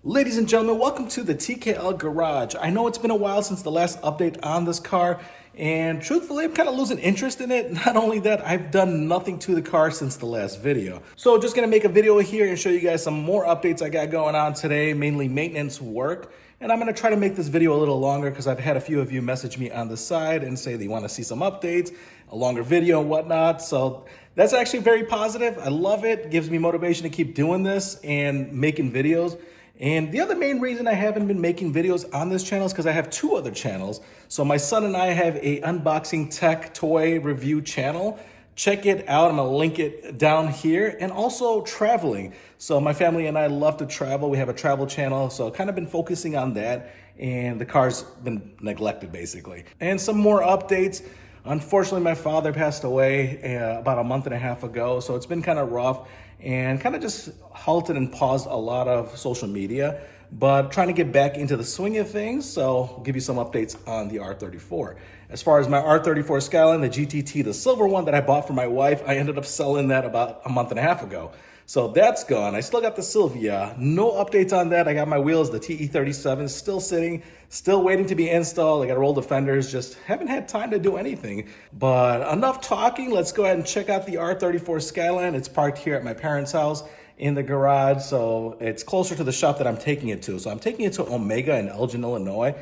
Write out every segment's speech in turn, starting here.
Ladies and gentlemen, welcome to the TKL Garage. I know it's been a while since the last update on this car, and truthfully, I'm kind of losing interest in it. Not only that, I've done nothing to the car since the last video. So just gonna make a video here and show you guys some more updates I got going on today, mainly maintenance work. And I'm gonna try to make this video a little longer because I've had a few of you message me on the side and say they wanna see some updates, a longer video and whatnot. So that's actually very positive. I love it. It gives me motivation to keep doing this and making videos. And the other main reason I haven't been making videos on this channel is because I have two other channels. So my son and I have a unboxing tech toy review channel. Check it out. I'm gonna link it down here. And also traveling. So my family and I love to travel. We have a travel channel. So I've kind of been focusing on that. And the car's been neglected basically. And some more updates. Unfortunately, my father passed away about a month and a half ago. So it's been kind of rough and kind of just halted and paused a lot of social media, but trying to get back into the swing of things. So I'll give you some updates on the R34. As far as my R34 Skyline, the GTT, the silver one that I bought for my wife, I ended up selling that about a month and a half ago. So that's gone. I still got the Sylvia. No updates on that. I got my wheels, the TE37, still sitting, still waiting to be installed. I got rolled the fenders, just haven't had time to do anything. But enough talking. Let's go ahead and check out the R34 Skyline. It's parked here at my parents' house in the garage. So it's closer to the shop that I'm taking it to. So I'm taking it to Omega in Elgin, Illinois.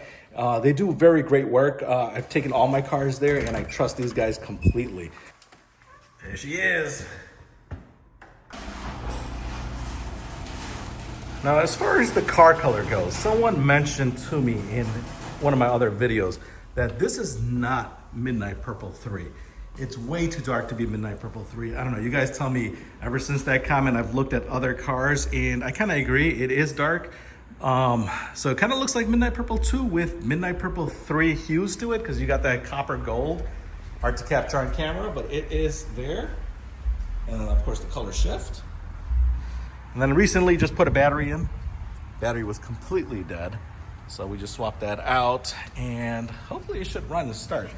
They do very great work. I've taken all my cars there and I trust these guys completely. There she is. Now, as far as the car color goes, someone mentioned to me in one of my other videos that this is not Midnight Purple 3. It's way too dark to be Midnight Purple 3. I don't know, you guys tell me. Ever since that comment, I've looked at other cars and I kind of agree, it is dark. So it kind of looks like Midnight Purple 2 with Midnight Purple 3 hues to it because you got that copper gold. Hard to capture on camera, but it is there. And then of course the color shift. And then recently just put a battery in. Battery was completely dead. So we just swapped that out and hopefully it should run and start.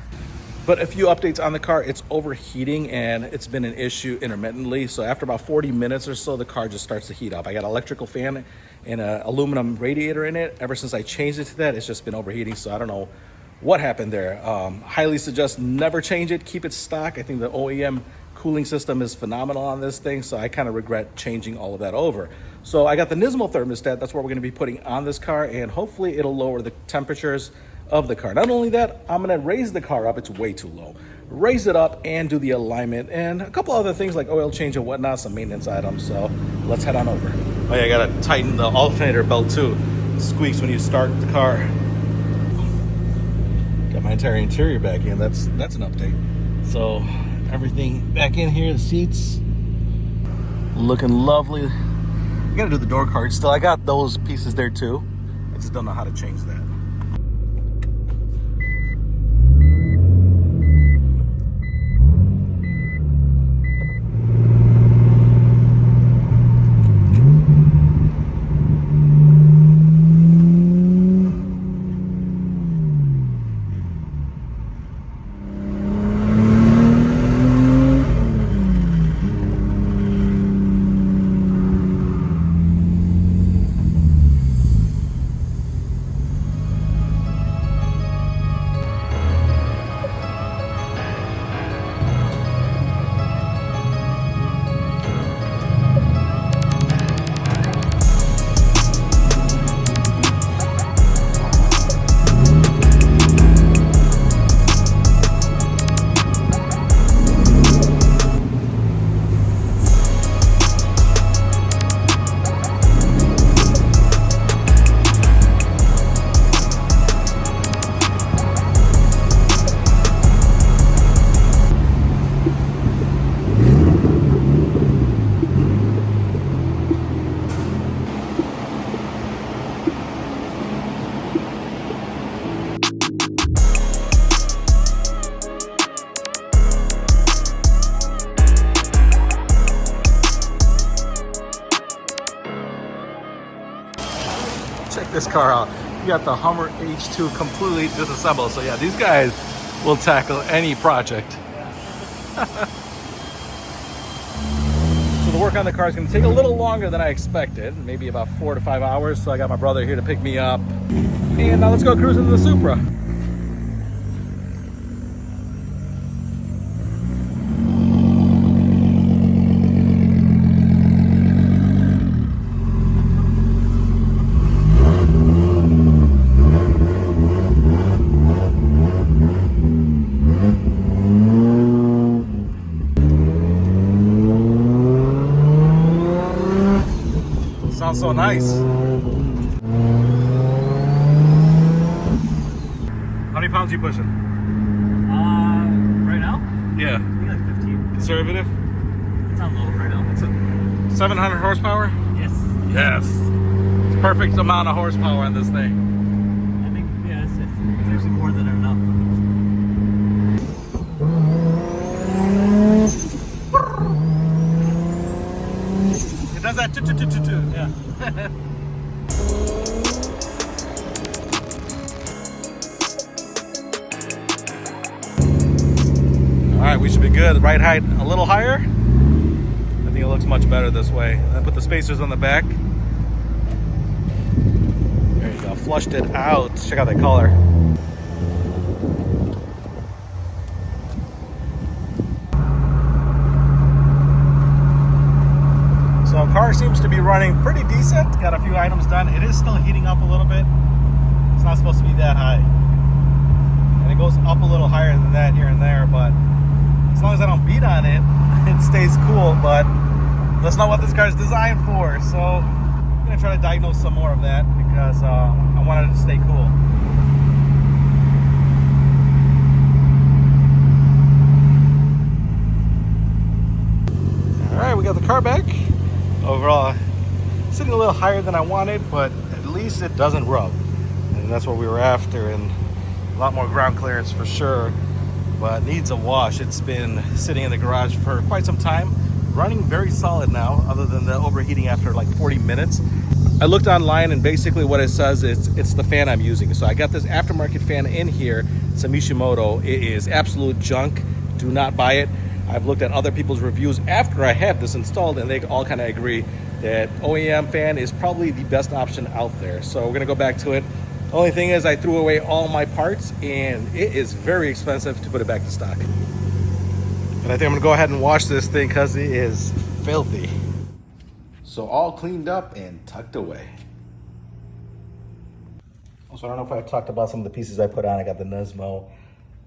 But a few updates on the car. It's overheating and it's been an issue intermittently. So after about 40 minutes or so, the car just starts to heat up. I got an electrical fan and an aluminum radiator in it. Ever since I changed it to that, it's just been overheating. So I don't know what happened there. Highly suggest never change it, keep it stock. I think the OEM cooling system is phenomenal on this thing, so I kind of regret changing all of that over. So I got the NISMO thermostat. That's what we're going to be putting on this car, and hopefully it'll lower the temperatures of the car. Not only that, I'm going to raise the car up. It's way too low. Raise it up and do the alignment and a couple other things like oil change and whatnot, some maintenance items. So let's head on over. Oh yeah, I got to tighten the alternator belt too. It squeaks when you start the car. Got my entire interior back in. That's an update. So everything back in here, the seats looking lovely. I gotta do the door cards still. I got those pieces there too. I just don't know how to change that. Check this car out. You got the Hummer H2 completely disassembled. So yeah, these guys will tackle any project. So the work on the car is going to take a little longer than I expected, maybe about 4 to 5 hours. So I got my brother here to pick me up. And now let's go cruising to the Supra. Sounds so nice. How many pounds are you pushing? Right now? Yeah. I think like 15. Conservative? It's on low right now. It's a 700 horsepower? Yes. Yes. It's perfect amount of horsepower on this thing. I think, yeah, it's actually more than enough. It does that yeah. All right, we should be good. Ride height a little higher. I think it looks much better this way. I put the spacers on the back. There you go, flushed it out. Check out that color. So car seems to be running pretty decent. Got a few items done. It is still heating up a little bit. It's not supposed to be that high. And it goes up a little higher than that here and there, but as long as I don't beat on it, it stays cool. But that's not what this car is designed for. So I'm gonna try to diagnose some more of that because I wanted it to stay cool. All right, we got the car back. Overall, sitting a little higher than I wanted, but at least it doesn't rub. And that's what we were after, and a lot more ground clearance for sure, but needs a wash. It's been sitting in the garage for quite some time, running very solid now, other than the overheating after like 40 minutes. I looked online and basically what it says is it's the fan I'm using. So I got this aftermarket fan in here. It's a Mishimoto. It is absolute junk. Do not buy it. I've looked at other people's reviews after I have this installed, and they all kind of agree that OEM fan is probably the best option out there. So we're gonna go back to it. The only thing is I threw away all my parts, and it is very expensive to put it back to stock. And I think I'm gonna go ahead and wash this thing because it is filthy. So all cleaned up and tucked away. Also, I don't know if I talked about some of the pieces I put on. I got the NISMO.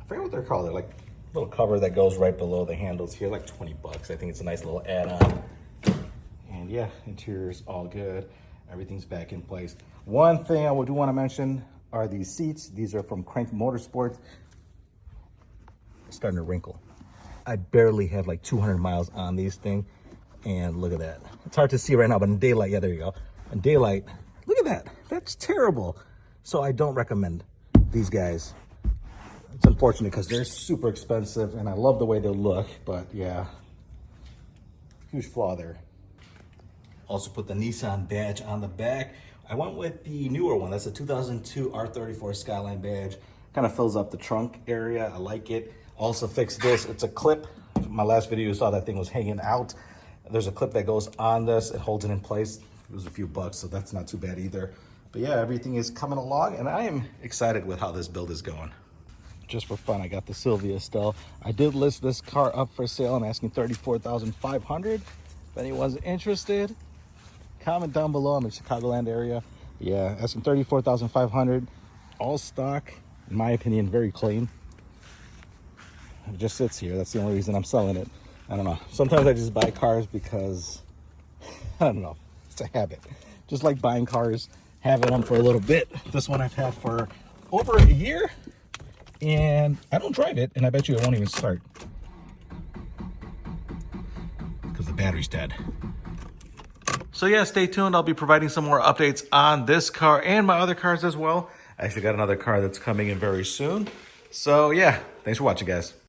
I forget what they're called. They're like little cover that goes right below the handles here, like 20 bucks. I think it's a nice little add-on. And yeah, interior's all good. Everything's back in place. One thing I do want to mention are these seats. These are from Crank Motorsports. It's starting to wrinkle. I barely have like 200 miles on these things. And look at that. It's hard to see right now, but in daylight, yeah, there you go. In daylight, look at that. That's terrible. So I don't recommend these guys. It's unfortunate because they're super expensive and I love the way they look, but yeah, huge flaw there. Also put the Nissan badge on the back. I went with the newer one. That's a 2002 R34 Skyline badge. Kind of fills up the trunk area. I like it. Also fixed this. It's a clip. My last video, you saw that thing was hanging out. There's a clip that goes on this. It holds it in place. It was a few bucks, so that's not too bad either. But yeah, everything is coming along and I am excited with how this build is going. Just for fun, I got the Sylvia still. I did list this car up for sale. I'm asking $34,500. If anyone's interested, comment down below. I'm in the Chicagoland area. Yeah, asking $34,500. All stock, in my opinion, very clean. It just sits here. That's the only reason I'm selling it. I don't know. Sometimes I just buy cars because, I don't know, it's a habit. Just like buying cars, having them for a little bit. This one I've had for over a year. And I don't drive it, and I bet you it won't even start because the battery's dead. So yeah, stay tuned. I'll be providing some more updates on this car and my other cars as well. I actually got another car that's coming in very soon. So yeah, thanks for watching, guys.